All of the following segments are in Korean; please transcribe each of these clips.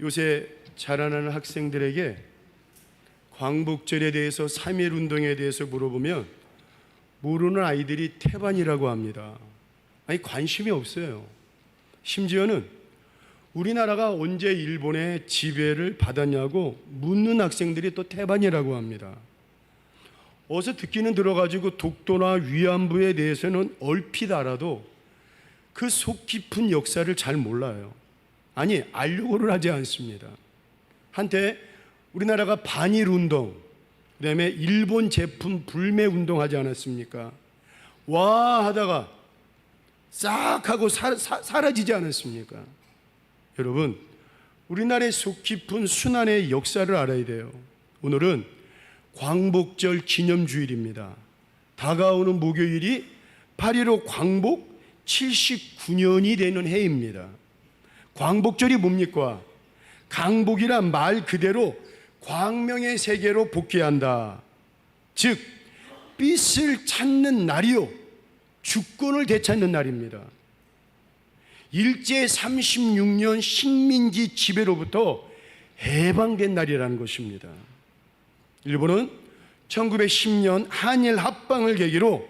요새 자라나는 학생들에게 광복절에 대해서 3.1 운동에 대해서 물어보면 모르는 아이들이 태반이라고 합니다. 아니, 관심이 없어요. 심지어는 우리나라가 언제 일본의 지배를 받았냐고 묻는 학생들이 또 태반이라고 합니다. 어서 듣기는 들어가지고 독도나 위안부에 대해서는 얼핏 알아도 그 속 깊은 역사를 잘 몰라요. 아니, 알려고를 하지 않습니다. 한때 우리나라가 반일 운동, 그다음에 일본 제품 불매 운동 하지 않았습니까? 와 하다가 싹 하고 사라지지 않았습니까? 여러분, 우리나라의 속 깊은 순환의 역사를 알아야 돼요. 오늘은 광복절 기념주일입니다. 다가오는 목요일이 8.15 광복 79년이 되는 해입니다. 광복절이 뭡니까? 강복이란 말 그대로 광명의 세계로 복귀한다. 즉 빛을 찾는 날이요, 주권을 되찾는 날입니다. 일제 36년 식민지 지배로부터 해방된 날이라는 것입니다. 일본은 1910년 한일 합방을 계기로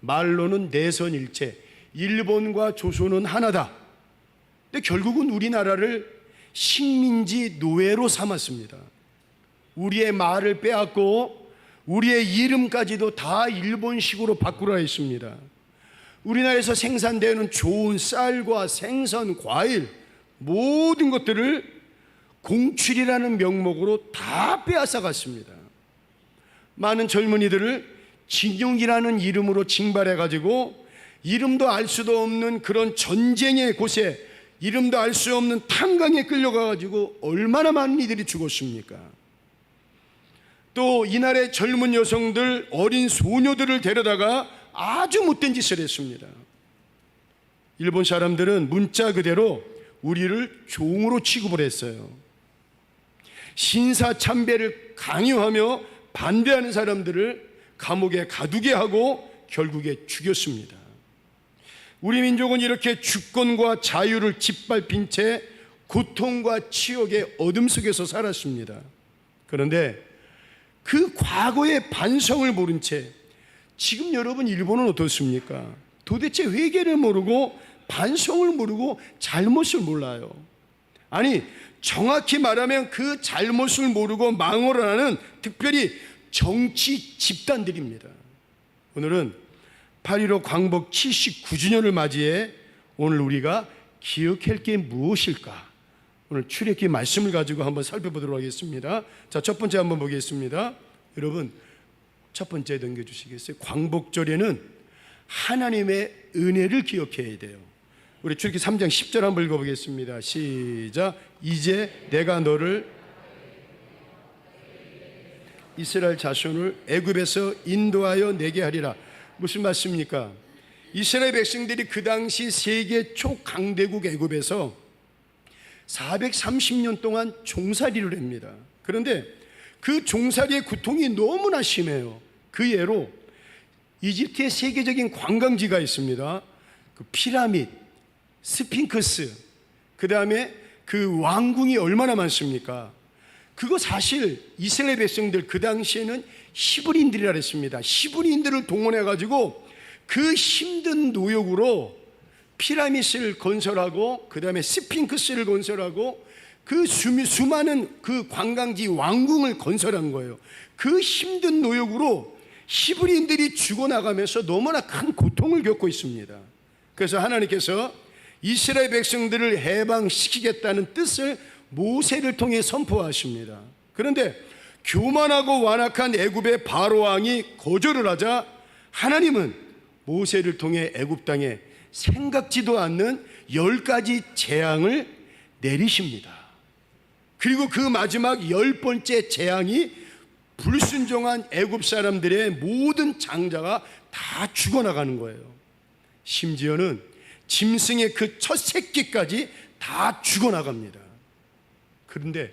말로는 내선일체, 일본과 조선은 하나다. 근데 결국은 우리나라를 식민지 노예로 삼았습니다. 우리의 말을 빼앗고 우리의 이름까지도 다 일본식으로 바꾸라 했습니다. 우리나라에서 생산되는 좋은 쌀과 생선, 과일 모든 것들을 공출이라는 명목으로 다 빼앗아 갔습니다. 많은 젊은이들을 진용이라는 이름으로 징발해 가지고 이름도 알 수도 없는 그런 전쟁의 곳에, 이름도 알 수 없는 탄광에 끌려가 가지고 얼마나 많은 이들이 죽었습니까? 또 이날의 젊은 여성들, 어린 소녀들을 데려다가 아주 못된 짓을 했습니다. 일본 사람들은 문자 그대로 우리를 종으로 취급을 했어요. 신사참배를 강요하며 반대하는 사람들을 감옥에 가두게 하고 결국에 죽였습니다. 우리 민족은 이렇게 주권과 자유를 짓밟힌 채 고통과 치욕의 어둠 속에서 살았습니다. 그런데 그 과거의 반성을 모른 채 지금 여러분 일본은 어떻습니까? 도대체 회개를 모르고 반성을 모르고 잘못을 몰라요. 아니, 정확히 말하면 그 잘못을 모르고 망언을 하는 특별히 정치 집단들입니다. 오늘은 8.15 광복 79주년을 맞이해 오늘 우리가 기억할 게 무엇일까? 오늘 출애굽기 말씀을 가지고 한번 살펴보도록 하겠습니다. 자, 첫 번째 한번 보겠습니다. 여러분, 첫 번째 넘겨주시겠어요? 광복절에는 하나님의 은혜를 기억해야 돼요. 우리 출애굽기 3장 10절 한번 읽어보겠습니다. 시작. 이제 내가 너를 이스라엘 자손을 애굽에서 인도하여 내게 하리라. 무슨 말씀입니까? 이스라엘 백성들이 그 당시 세계 초강대국 애굽에서 430년 동안 종살이를 합니다. 그런데 그 종살이의 고통이 너무나 심해요. 그 예로 이집트의 세계적인 관광지가 있습니다. 그 피라미드, 스핑크스, 그 다음에 그 왕궁이 얼마나 많습니까? 그거 사실 이스라엘 백성들 그 당시에는 히브리인들이라 했습니다. 히브리인들을 동원해 가지고 그 힘든 노역으로 피라미드를 건설하고 그 다음에 스핑크스를 건설하고 그 수많은 그 관광지 왕궁을 건설한 거예요. 그 힘든 노역으로 히브리인들이 죽어나가면서 너무나 큰 고통을 겪고 있습니다. 그래서 하나님께서 이스라엘 백성들을 해방시키겠다는 뜻을 모세를 통해 선포하십니다. 그런데 교만하고 완악한 애굽의 바로 왕이 거절을 하자 하나님은 모세를 통해 애굽 땅에 생각지도 않는 10가지 재앙을 내리십니다. 그리고 그 마지막 10번째 재앙이 불순종한 애굽 사람들의 모든 장자가 다 죽어나가는 거예요. 심지어는 짐승의 그 첫 새끼까지 다 죽어나갑니다. 그런데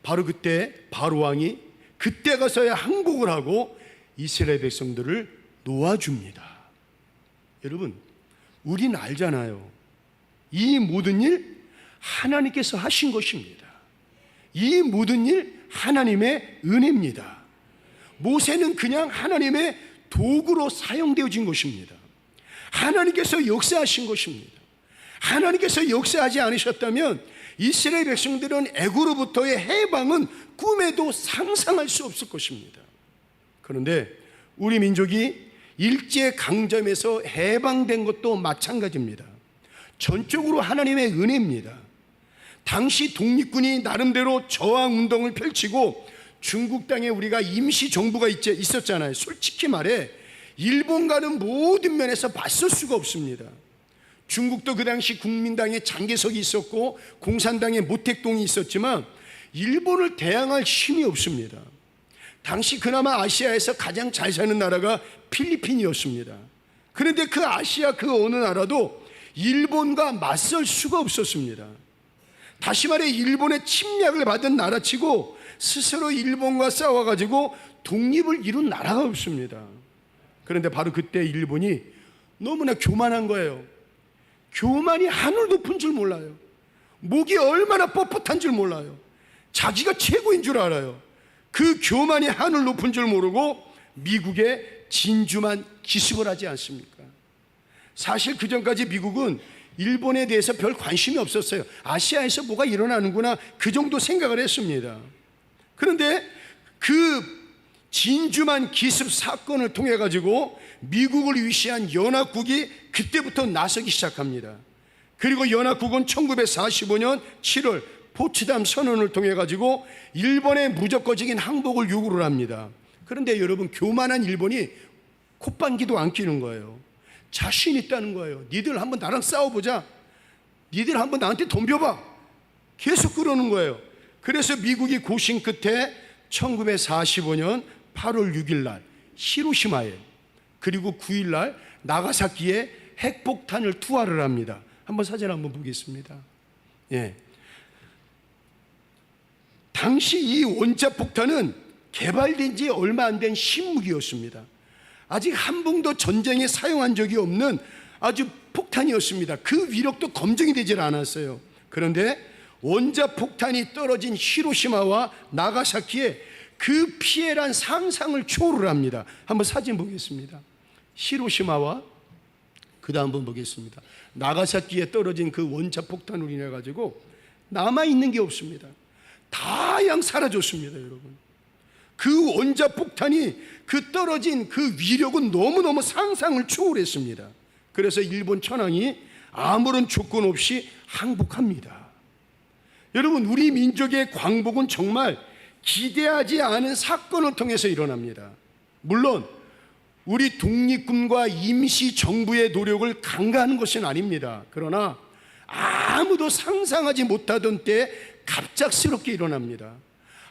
바로 그때 바로 왕이 그때 가서야 항복을 하고 이스라엘 백성들을 놓아줍니다. 여러분, 우리는 알잖아요. 이 모든 일 하나님께서 하신 것입니다. 이 모든 일 하나님의 은혜입니다. 모세는 그냥 하나님의 도구로 사용되어진 것입니다. 하나님께서 역사하신 것입니다. 하나님께서 역사하지 않으셨다면 이스라엘 백성들은 애고로부터의 해방은 꿈에도 상상할 수 없을 것입니다. 그런데 우리 민족이 일제강점에서 해방된 것도 마찬가지입니다. 전적으로 하나님의 은혜입니다. 당시 독립군이 나름대로 저항운동을 펼치고 중국 땅에 우리가 임시정부가 있었잖아요. 솔직히 말해 일본과는 모든 면에서 맞설 수가 없습니다. 중국도 그 당시 국민당에 장개석이 있었고 공산당에 모택동이 있었지만 일본을 대항할 힘이 없습니다. 당시 그나마 아시아에서 가장 잘 사는 나라가 필리핀이었습니다. 그런데 그 아시아 그 어느 나라도 일본과 맞설 수가 없었습니다. 다시 말해 일본의 침략을 받은 나라치고 스스로 일본과 싸워가지고 독립을 이룬 나라가 없습니다. 그런데 바로 그때 일본이 너무나 교만한 거예요. 교만이 하늘 높은 줄 몰라요. 목이 얼마나 뻣뻣한 줄 몰라요. 자기가 최고인 줄 알아요. 그 교만이 하늘 높은 줄 모르고 미국에 진주만 기습을 하지 않습니까? 사실 그 전까지 미국은 일본에 대해서 별 관심이 없었어요. 아시아에서 뭐가 일어나는구나 그 정도 생각을 했습니다. 그런데 그 진주만 기습 사건을 통해 가지고 미국을 위시한 연합국이 그때부터 나서기 시작합니다. 그리고 연합국은 1945년 7월 포츠담 선언을 통해 가지고 일본의 무조건적인 항복을 요구를 합니다. 그런데 여러분 교만한 일본이 콧방귀도 안 끼는 거예요. 자신 있다는 거예요. 니들 한번 나랑 싸워보자. 니들 한번 나한테 덤벼봐. 계속 그러는 거예요. 그래서 미국이 고심 끝에 1945년 8월 6일 날 히로시마에 그리고 9일 날 나가사키에 핵폭탄을 투하를 합니다. 한번 사진 한번 보겠습니다. 예. 당시 이 원자폭탄은 개발된 지 얼마 안 된 신무기였습니다. 아직 한 번도 전쟁에 사용한 적이 없는 아주 폭탄이었습니다. 그 위력도 검증이 되질 않았어요. 그런데 원자폭탄이 떨어진 히로시마와 나가사키에 그 피해란 상상을 초월을 합니다. 한번 사진 보겠습니다. 히로시마와 그 다음 한번 보겠습니다. 나가사키에 떨어진 그 원자폭탄으로 인해 가지고 남아있는 게 없습니다. 다 양 사라졌습니다. 여러분, 그 원자폭탄이 그 떨어진 그 위력은 너무너무 상상을 초월했습니다. 그래서 일본 천황이 아무런 조건 없이 항복합니다. 여러분, 우리 민족의 광복은 정말 기대하지 않은 사건을 통해서 일어납니다. 물론 우리 독립군과 임시정부의 노력을 간과하는 것은 아닙니다. 그러나 아무도 상상하지 못하던 때에 갑작스럽게 일어납니다.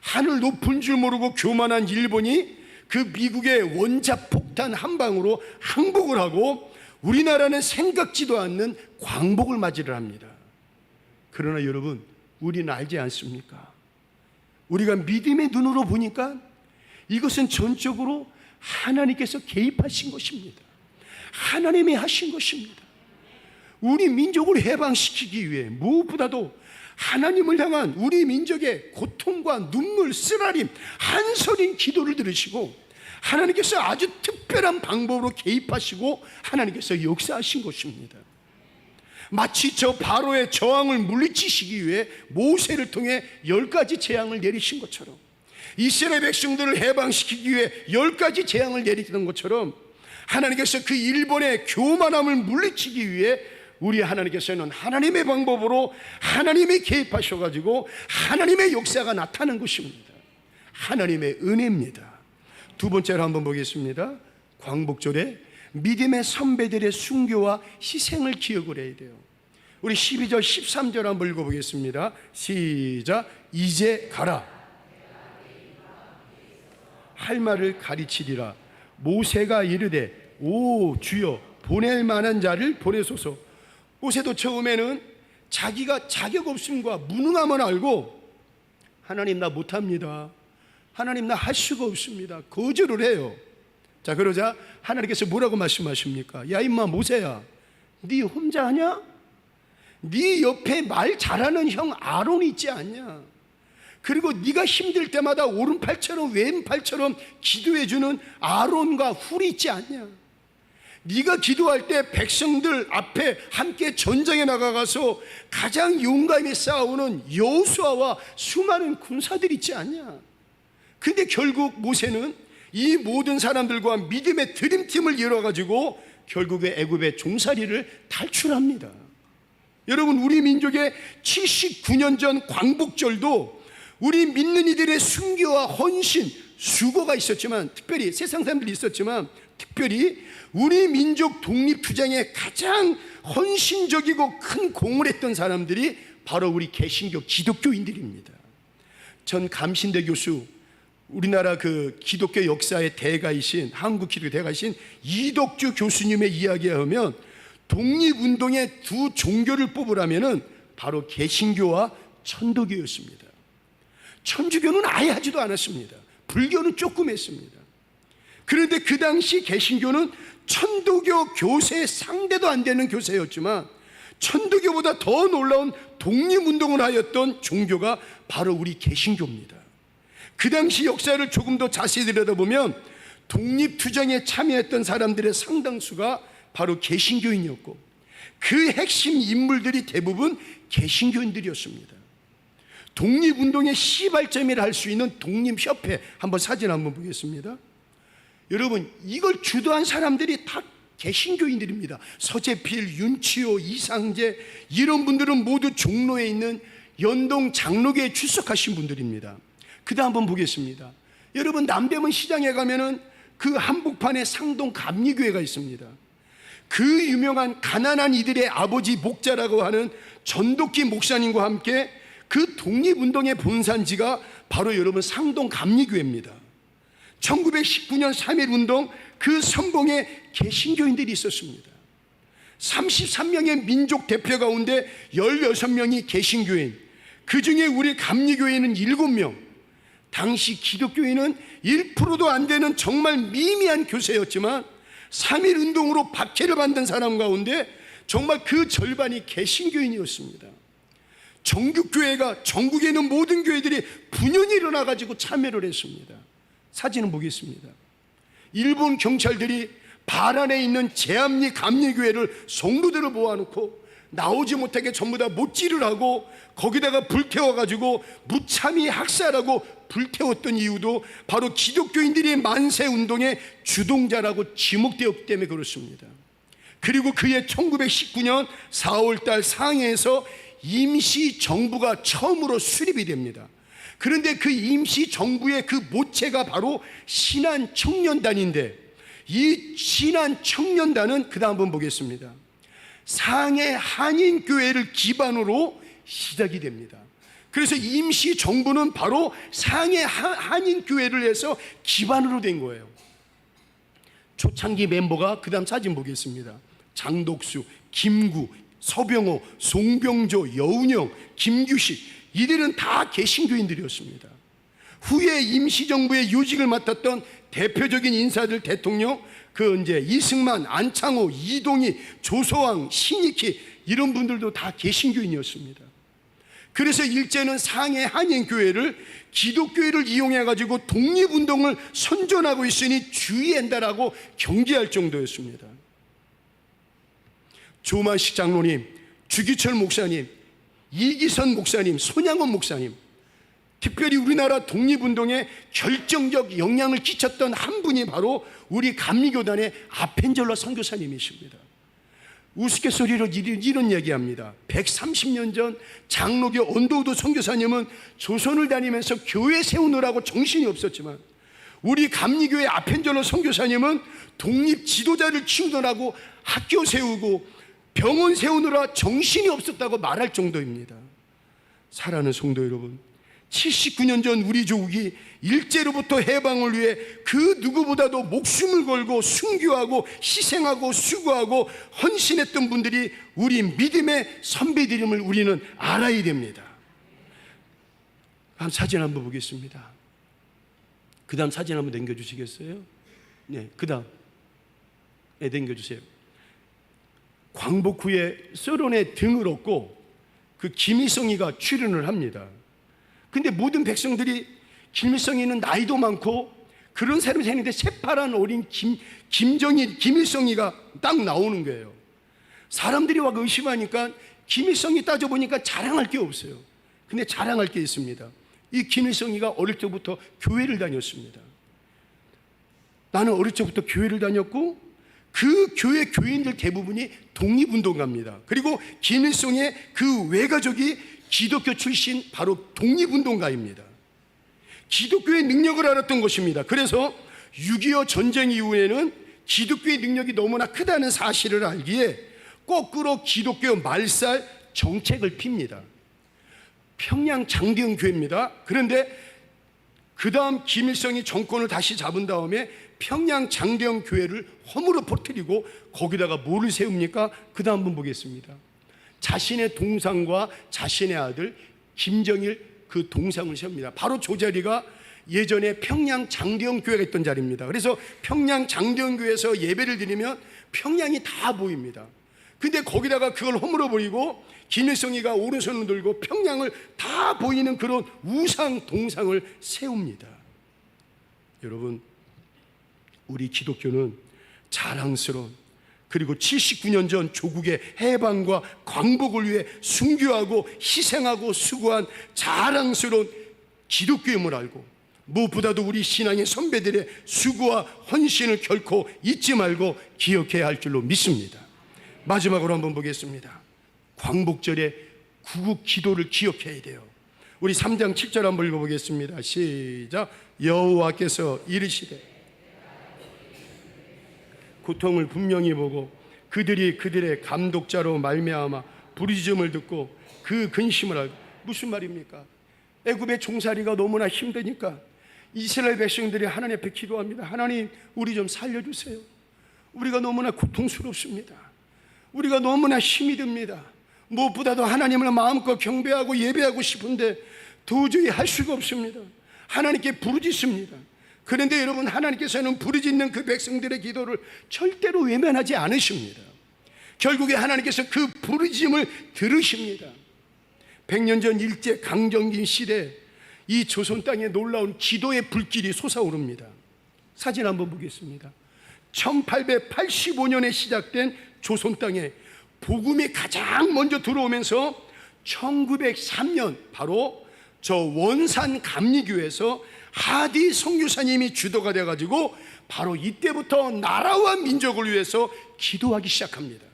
하늘 높은 줄 모르고 교만한 일본이 그 미국의 원자폭탄 한 방으로 항복을 하고 우리나라는 생각지도 않는 광복을 맞이를 합니다. 그러나 여러분, 우리는 알지 않습니까? 우리가 믿음의 눈으로 보니까 이것은 전적으로 하나님께서 개입하신 것입니다. 하나님이 하신 것입니다. 우리 민족을 해방시키기 위해 무엇보다도 하나님을 향한 우리 민족의 고통과 눈물, 쓰라림, 한서린 기도를 들으시고 하나님께서 아주 특별한 방법으로 개입하시고 하나님께서 역사하신 것입니다. 마치 저 바로의 저항을 물리치시기 위해 모세를 통해 10가지 재앙을 내리신 것처럼, 이스라엘 백성들을 해방시키기 위해 10가지 재앙을 내리던 것처럼 하나님께서 그 일본의 교만함을 물리치기 위해 우리 하나님께서는 하나님의 방법으로 하나님이 개입하셔가지고 하나님의 역사가 나타난 것입니다. 하나님의 은혜입니다. 두 번째로 한번 보겠습니다. 광복절에 믿음의 선배들의 순교와 희생을 기억을 해야 돼요. 우리 12절 13절 한번 읽어보겠습니다. 시작. 이제 가라, 할 말을 가르치리라. 모세가 이르되 오 주여, 보낼 만한 자를 보내소서. 모세도 처음에는 자기가 자격 없음과 무능함을 알고 하나님 나 못합니다, 하나님 나 할 수가 없습니다, 거절을 해요. 자, 그러자 하나님께서 뭐라고 말씀하십니까? 야 임마 모세야, 네 혼자 하냐? 네 옆에 말 잘하는 형 아론이 있지 않냐? 그리고 네가 힘들 때마다 오른팔처럼 왼팔처럼 기도해주는 아론과 훌이 있지 않냐? 네가 기도할 때 백성들 앞에 함께 전장에 나가가서 가장 용감히 싸우는 여호수아와 수많은 군사들이 있지 않냐? 근데 결국 모세는 이 모든 사람들과 믿음의 드림팀을 이뤄가지고 결국에 애굽의 종살이를 탈출합니다. 여러분, 우리 민족의 79년 전 광복절도 우리 믿는 이들의 순교와 헌신, 수고가 있었지만, 특별히 세상 사람들이 있었지만, 특별히 우리 민족 독립투쟁에 가장 헌신적이고 큰 공을 했던 사람들이 바로 우리 개신교 기독교인들입니다. 전 감신대 교수, 우리나라 그 기독교 역사의 대가이신, 한국 기독교 대가이신 이덕주 교수님의 이야기에 하면 독립운동의 두 종교를 뽑으라면은 바로 개신교와 천도교였습니다. 천주교는 아예 하지도 않았습니다. 불교는 조금 했습니다. 그런데 그 당시 개신교는 천도교 교세의 상대도 안 되는 교세였지만 천도교보다 더 놀라운 독립운동을 하였던 종교가 바로 우리 개신교입니다. 그 당시 역사를 조금 더 자세히 들여다보면 독립투쟁에 참여했던 사람들의 상당수가 바로 개신교인이었고 그 핵심 인물들이 대부분 개신교인들이었습니다. 독립운동의 시발점이라 할 수 있는 독립협회, 한번 사진 한번 보겠습니다. 여러분, 이걸 주도한 사람들이 다 개신교인들입니다. 서재필, 윤치호, 이상재, 이런 분들은 모두 종로에 있는 연동 장로교에 출석하신 분들입니다. 그 다음 한번 보겠습니다. 여러분, 남대문 시장에 가면은 그 한복판에 상동 감리교회가 있습니다. 그 유명한 가난한 이들의 아버지 목자라고 하는 전도기 목사님과 함께 그 독립운동의 본산지가 바로 여러분 상동 감리교회입니다. 1919년 3.1운동 그 선봉에 개신교인들이 있었습니다. 33명의 민족 대표 가운데 16명이 개신교인, 그 중에 우리 감리교회는 7명, 당시 기독교인은 1%도 안 되는 정말 미미한 교세였지만 3.1운동으로 박해를 받는 사람 가운데 정말 그 절반이 개신교인이었습니다. 정규교회가 전국에 있는 모든 교회들이 분연히 일어나가지고 참여를 했습니다. 사진을 보겠습니다. 일본 경찰들이 발 안에 있는 제암리 감리교회를 성도들을 모아놓고 나오지 못하게 전부 다 못질을 하고 거기다가 불태워가지고 무참히 학살하고 불태웠던 이유도 바로 기독교인들이 만세운동의 주동자라고 지목되었기 때문에 그렇습니다. 그리고 그해 1919년 4월달 상해에서 임시정부가 처음으로 수립이 됩니다. 그런데 그 임시정부의 그 모체가 바로 신한청년단인데, 이 신한청년단은 그 다음 한번 보겠습니다. 상해 한인교회를 기반으로 시작이 됩니다. 그래서 임시정부는 바로 상해 한인교회를 해서 기반으로 된 거예요. 초창기 멤버가 그 다음 사진 보겠습니다. 장독수, 김구, 서병호, 송병조, 여운영, 김규식, 이들은 다 개신교인들이었습니다. 후에 임시정부의 요직을 맡았던 대표적인 인사들, 대통령, 이승만, 안창호, 이동희, 조서왕, 신익희, 이런 분들도 다 개신교인이었습니다. 그래서 일제는 상해 한인교회를 기독교회를 이용해가지고 독립운동을 선전하고 있으니 주의한다라고 경계할 정도였습니다. 조만식 장로님, 주기철 목사님, 이기선 목사님, 손양원 목사님, 특별히 우리나라 독립운동에 결정적 영향을 끼쳤던 한 분이 바로 우리 감리교단의 아펜젤러 선교사님이십니다. 우스갯소리로 이런 얘기합니다. 130년 전 장로교 언더우드 선교사님은 조선을 다니면서 교회 세우느라고 정신이 없었지만 우리 감리교회 아펜젤러 선교사님은 독립 지도자를 키우느라고 학교 세우고 병원 세우느라 정신이 없었다고 말할 정도입니다. 사랑하는 성도 여러분, 79년 전 우리 조국이 일제로부터 해방을 위해 그 누구보다도 목숨을 걸고 순교하고 희생하고 수고하고 헌신했던 분들이 우리 믿음의 선배들임을 우리는 알아야 됩니다. 다음 사진 한번 보겠습니다. 그 다음 사진 한번 넘겨주시겠어요? 네, 그 다음 넘겨주세요. 광복 후에 서론에 등을 얻고 그 김희성이가 출연을 합니다. 근데 모든 백성들이 김일성이는 나이도 많고 그런 사람이 생겼는데 새파란 어린 김일성이가 딱 나오는 거예요. 사람들이 와 의심하니까 김일성이 따져보니까 자랑할 게 없어요. 근데 자랑할 게 있습니다. 이 김일성이가 어릴 때부터 교회를 다녔습니다. 나는 어릴 때부터 교회를 다녔고 그 교회 교인들 대부분이 독립운동가입니다. 그리고 김일성의 그 외가족이 기독교 출신 바로 독립운동가입니다. 기독교의 능력을 알았던 것입니다. 그래서 6.25 전쟁 이후에는 기독교의 능력이 너무나 크다는 사실을 알기에 거꾸로 기독교 말살 정책을 핍니다. 평양 장대영 교회입니다. 그런데 그 다음 김일성이 정권을 다시 잡은 다음에 평양 장대영 교회를 허물어 퍼뜨리고 거기다가 뭐를 세웁니까? 그 다음 분 보겠습니다. 자신의 동상과 자신의 아들 김정일 그 동상을 세웁니다. 바로 저 자리가 예전에 평양 장대영 교회가 있던 자리입니다. 그래서 평양 장대영 교회에서 예배를 드리면 평양이 다 보입니다. 근데 거기다가 그걸 허물어 버리고 김일성이가 오른손을 들고 평양을 다 보이는 그런 우상 동상을 세웁니다. 여러분, 우리 기독교는 자랑스러운, 그리고 79년 전 조국의 해방과 광복을 위해 순교하고 희생하고 수고한 자랑스러운 기독교임을 알고 무엇보다도 우리 신앙의 선배들의 수고와 헌신을 결코 잊지 말고 기억해야 할 줄로 믿습니다. 마지막으로 한번 보겠습니다. 광복절에 구국 기도를 기억해야 돼요. 우리 3장 7절 한번 읽어보겠습니다. 시작. 여호와께서 이르시되 고통을 분명히 보고 그들이 그들의 감독자로 말미암아 부르짖음을 듣고 그 근심을 알고. 무슨 말입니까? 애굽의 종살이가 너무나 힘드니까 이스라엘 백성들이 하나님 앞에 기도합니다. 하나님, 우리 좀 살려주세요. 우리가 너무나 고통스럽습니다. 우리가 너무나 힘이 듭니다. 무엇보다도 하나님을 마음껏 경배하고 예배하고 싶은데 도저히 할 수가 없습니다. 하나님께 부르짖습니다. 그런데 여러분, 하나님께서는 부르짖는 그 백성들의 기도를 절대로 외면하지 않으십니다. 결국에 하나님께서 그 부르짖음을 들으십니다. 100년 전 일제 강점기 시대 이 조선 땅에 놀라운 기도의 불길이 솟아오릅니다. 사진 한번 보겠습니다. 1885년에 시작된 조선 땅에 복음이 가장 먼저 들어오면서 1903년 바로 저 원산 감리교에서 하디 선교사님이 주도가 돼가지고 바로 이때부터 나라와 민족을 위해서 기도하기 시작합니다.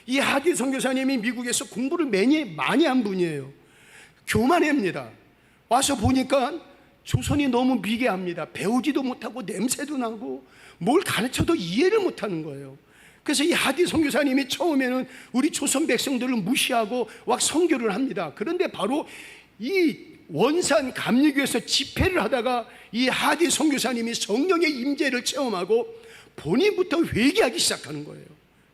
이 하디 선교사님이 미국에서 공부를 많이 한 분이에요. 교만합니다. 와서 보니까 조선이 너무 미개합니다. 배우지도 못하고 냄새도 나고 뭘 가르쳐도 이해를 못하는 거예요. 그래서 이 하디 선교사님이 처음에는 우리 조선 백성들을 무시하고 막 선교를 합니다. 그런데 바로 이 원산 감리교에서 집회를 하다가 이 하디 선교사님이 성령의 임재를 체험하고 본인부터 회개하기 시작하는 거예요.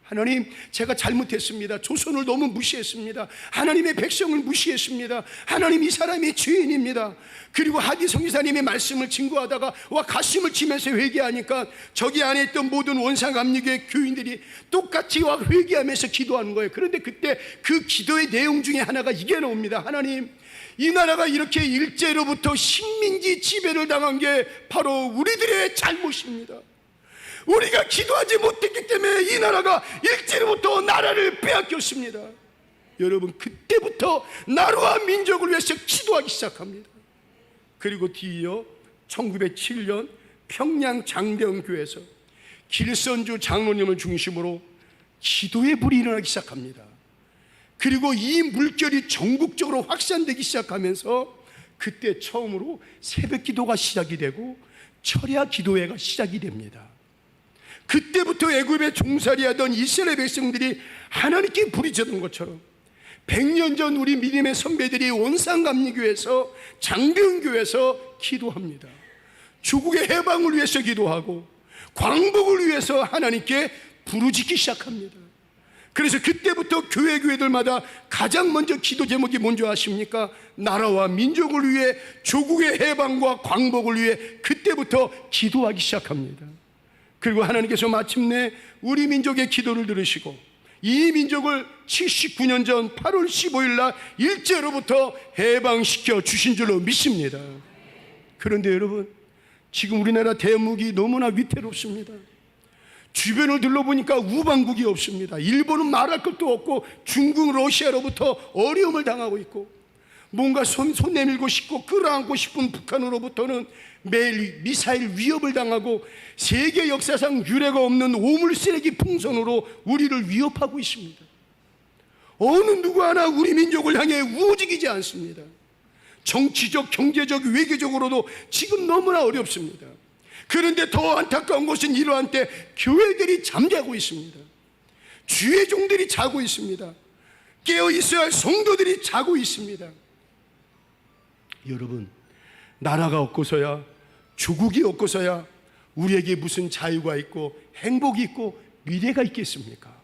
하나님, 제가 잘못했습니다. 조선을 너무 무시했습니다. 하나님의 백성을 무시했습니다. 하나님, 이 사람이 죄인입니다. 그리고 하디 선교사님의 말씀을 증거하다가 와 가슴을 치면서 회개하니까 저기 안에 있던 모든 원산 감리교의 교인들이 똑같이 와 회개하면서 기도하는 거예요. 그런데 그때 그 기도의 내용 중에 하나가 이게 나옵니다. 하나님, 이 나라가 이렇게 일제로부터 식민지 지배를 당한 게 바로 우리들의 잘못입니다. 우리가 기도하지 못했기 때문에 이 나라가 일제로부터 나라를 빼앗겼습니다. 여러분, 그때부터 나라와 민족을 위해서 기도하기 시작합니다. 그리고 뒤이어 1907년 평양 장대영 교회에서 길선주 장로님을 중심으로 기도의 불이 일어나기 시작합니다. 그리고 이 물결이 전국적으로 확산되기 시작하면서 그때 처음으로 새벽 기도가 시작이 되고 철야 기도회가 시작이 됩니다. 그때부터 애굽에 종살이하던 이스라엘 백성들이 하나님께 부르짖던 것처럼 100년 전 우리 믿음의 선배들이 원산감리교에서 장대영교에서 기도합니다. 조국의 해방을 위해서 기도하고 광복을 위해서 하나님께 부르짖기 시작합니다. 그래서 그때부터 교회들마다 가장 먼저 기도 제목이 뭔지 아십니까? 나라와 민족을 위해, 조국의 해방과 광복을 위해 그때부터 기도하기 시작합니다. 그리고 하나님께서 마침내 우리 민족의 기도를 들으시고 이 민족을 79년 전 8월 15일 날 일제로부터 해방시켜 주신 줄로 믿습니다. 그런데 여러분, 지금 우리나라 대한민국이 너무나 위태롭습니다. 주변을 둘러보니까 우방국이 없습니다. 일본은 말할 것도 없고 중국, 러시아로부터 어려움을 당하고 있고, 뭔가 손 내밀고 싶고 끌어안고 싶은 북한으로부터는 매일 미사일 위협을 당하고 세계 역사상 유례가 없는 오물 쓰레기 풍선으로 우리를 위협하고 있습니다. 어느 누구 하나 우리 민족을 향해 우호적이지 않습니다. 정치적, 경제적, 외교적으로도 지금 너무나 어렵습니다. 그런데 더 안타까운 것은 이러한 때 교회들이 잠자고 있습니다. 주의 종들이 자고 있습니다. 깨어 있어야 할 성도들이 자고 있습니다. 여러분, 나라가 없고서야, 조국이 없고서야 우리에게 무슨 자유가 있고 행복이 있고 미래가 있겠습니까?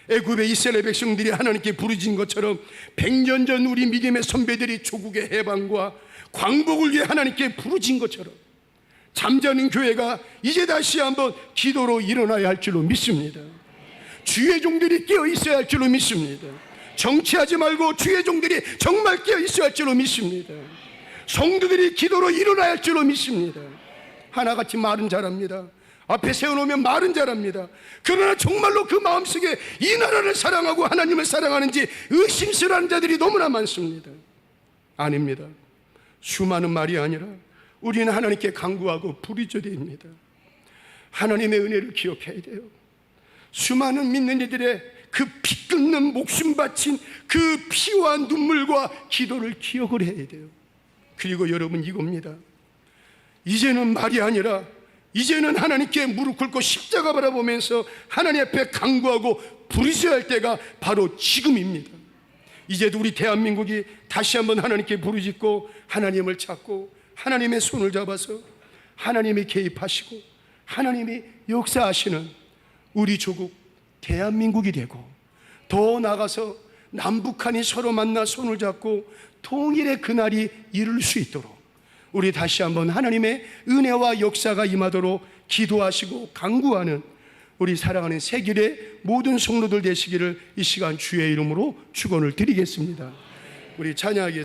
애굽의 이스라엘 백성들이 하나님께 부르짖은 것처럼 100년 전 우리 믿음의 선배들이 조국의 해방과 광복을 위해 하나님께 부르짖은 것처럼 잠자는 교회가 이제 다시 한번 기도로 일어나야 할 줄로 믿습니다. 주의 종들이 깨어 있어야 할 줄로 믿습니다. 정치하지 말고 주의 종들이 정말 깨어 있어야 할 줄로 믿습니다. 성도들이 기도로 일어나야 할 줄로 믿습니다. 하나같이 말은 잘합니다. 앞에 세워놓으면 말은 잘합니다. 그러나 정말로 그 마음속에 이 나라를 사랑하고 하나님을 사랑하는지 의심스러운 자들이 너무나 많습니다. 아닙니다. 수많은 말이 아니라 우리는 하나님께 간구하고 부르짖어야 하나님의 은혜를 기억해야 돼요. 수많은 믿는 이들의 그 피 끓는 목숨 바친 그 피와 눈물과 기도를 기억을 해야 돼요. 그리고 여러분, 이겁니다. 이제는 말이 아니라 이제는 하나님께 무릎 꿇고 십자가 바라보면서 하나님 앞에 간구하고 부르짖어야 할 때가 바로 지금입니다. 이제도 우리 대한민국이 다시 한번 하나님께 부르짖고 하나님을 찾고 하나님의 손을 잡아서 하나님이 개입하시고 하나님이 역사하시는 우리 조국 대한민국이 되고, 더 나아가서 남북한이 서로 만나 손을 잡고 통일의 그날이 이룰 수 있도록 우리 다시 한번 하나님의 은혜와 역사가 임하도록 기도하시고 간구하는 우리 사랑하는 세길의 모든 성도들 되시기를 이 시간 주의 이름으로 축원을 드리겠습니다. 우리 찬양하겠습니다.